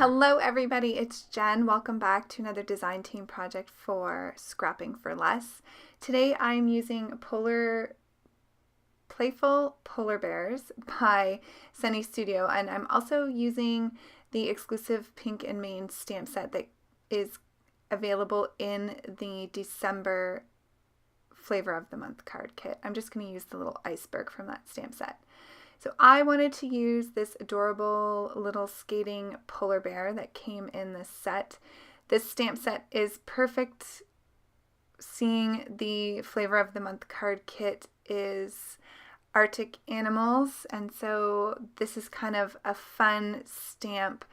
Hello everybody, it's Jen. Welcome back to another design team project for Scrapping for Less. Today I'm using Playful Polar Bears by Sunny Studio, and I'm also using the exclusive Pink and Main stamp set that is available in the December Flavor of the Month card kit. I'm just going to use the little iceberg from that stamp set. So I wanted to use this adorable little skating polar bear that came in this set. This stamp set is perfect. Seeing the Flavor of the Month card kit is Arctic animals, and so this is kind of a fun stamp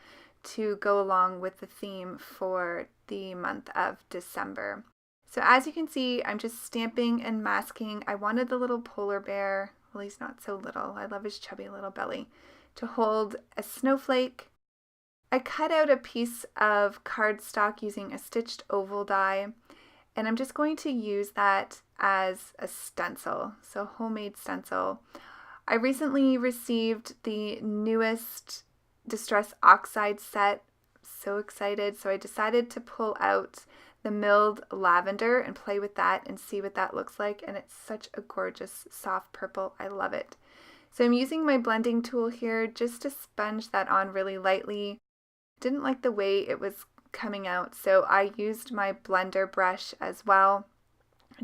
to go along with the theme for the month of December. So as you can see, I'm just stamping and masking. I wanted the little polar bear, well, he's not so little, I love his chubby little belly, to hold a snowflake. I cut out a piece of cardstock using a stitched oval die, and I'm just going to use that as a stencil, so homemade stencil. I recently received the newest Distress Oxide set, so excited, so I decided to pull out the milled lavender and play with that and see what that looks like, and it's such a gorgeous soft purple. I love it. So I'm using my blending tool here just to sponge that on really lightly. Didn't like the way it was coming out, so I used my blender brush as well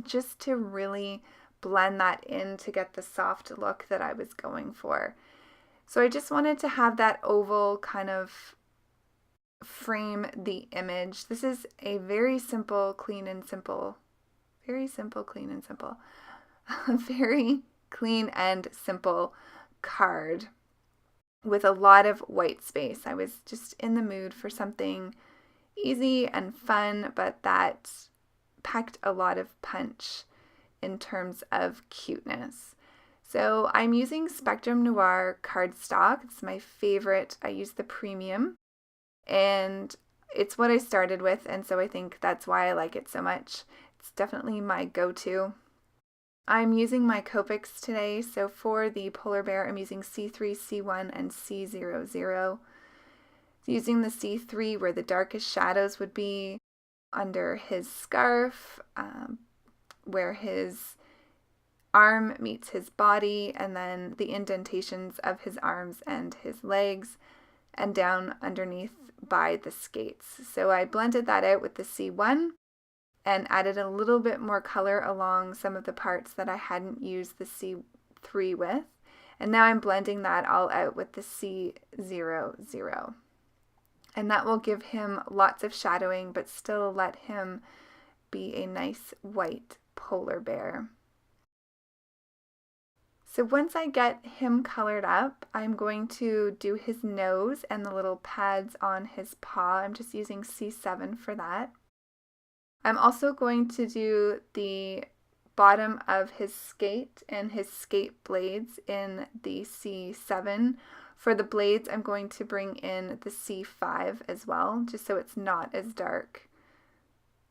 just to really blend that in to get the soft look that I was going for. So I just wanted to have that oval kind of frame the image. This is a very simple, clean and simple, very simple, clean and simple, very clean and simple card with a lot of white space. I was just in the mood for something easy and fun, but that packed a lot of punch in terms of cuteness. So I'm using Spectrum Noir cardstock. It's my favorite. I use the premium, and it's what I started with, and so I think that's why I like it so much. It's definitely my go-to. I'm using my Copics today, so for the polar bear I'm using C3, C1, and C00. Using the C3 where the darkest shadows would be under his scarf, where his arm meets his body, and then the indentations of his arms and his legs, and down underneath by the skates. So I blended that out with the C1 and added a little bit more color along some of the parts that I hadn't used the C3 with. And now I'm blending that all out with the C00. And that will give him lots of shadowing, but still let him be a nice white polar bear. So once I get him colored up, I'm going to do his nose and the little pads on his paw. I'm just using C7 for that. I'm also going to do the bottom of his skate and his skate blades in the C7. For the blades, I'm going to bring in the C5 as well, just so it's not as dark.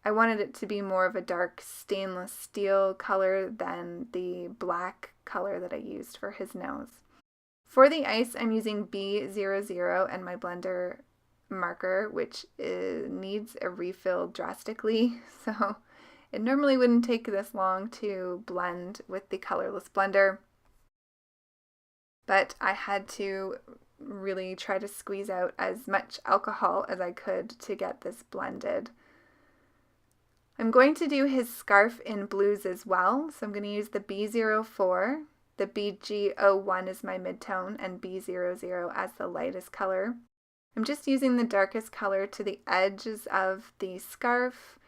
I wanted it to be more of a dark stainless steel color than the black color that I used for his nose. For the ice, I'm using B00 and my blender marker, which needs a refill drastically, so it normally wouldn't take this long to blend with the colorless blender, but I had to really try to squeeze out as much alcohol as I could to get this blended. I'm going to do his scarf in blues as well, so I'm going to use the B04, the BG01 is my midtone, and B00 as the lightest color. I'm just using the darkest color to the edges of the scarf,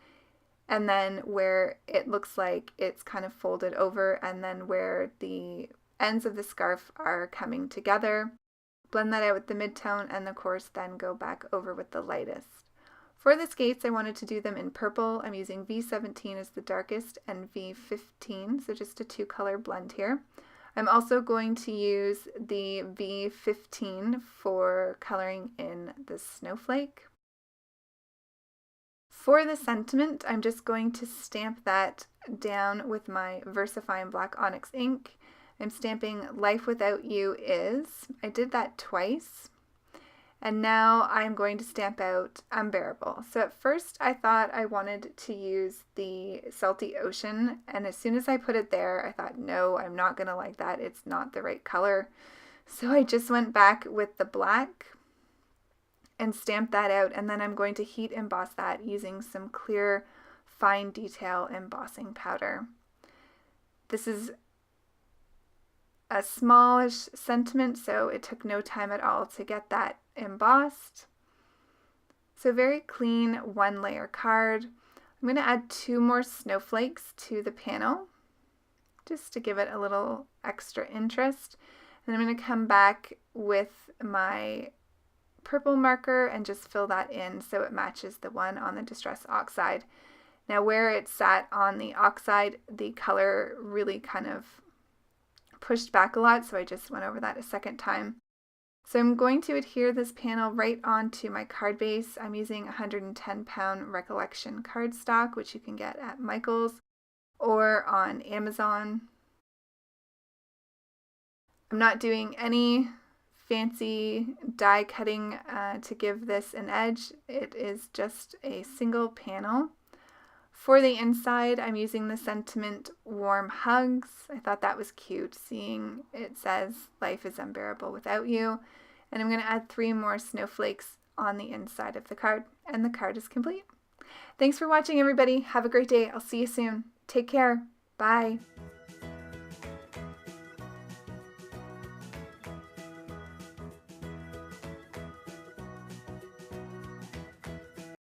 and then where it looks like it's kind of folded over, and then where the ends of the scarf are coming together. Blend that out with the midtone, and of course then go back over with the lightest. For the skates, I wanted to do them in purple. I'm using V17 as the darkest and V15, so just a two-color blend here. I'm also going to use the V15 for coloring in the snowflake. For the sentiment, I'm just going to stamp that down with my VersaFine Black Onyx ink. I'm stamping Life Without You Is. I did that twice. And now I'm going to stamp out Unbearable. So at first I thought I wanted to use the Salty Ocean, and as soon as I put it there, I thought, no, I'm not going to like that. It's not the right color. So I just went back with the black and stamped that out, and then I'm going to heat emboss that using some clear fine detail embossing powder. This is a smallish sentiment, so it took no time at all to get that embossed. So very clean 1-layer card. I'm going to add 2 more snowflakes to the panel just to give it a little extra interest. And I'm going to come back with my purple marker and just fill that in so it matches the one on the Distress Oxide. Now where it sat on the oxide, the color really kind of pushed back a lot, so I just went over that a second time. So I'm going to adhere this panel right onto my card base. I'm using 110-pound Recollection cardstock, which you can get at Michael's or on Amazon. I'm not doing any fancy die cutting to give this an edge. It is just a single panel. For the inside, I'm using the sentiment Warm Hugs. I thought that was cute, seeing it says life is unbearable without you. And I'm going to add 3 more snowflakes on the inside of the card, and the card is complete. Thanks for watching, everybody. Have a great day. I'll see you soon. Take care. Bye.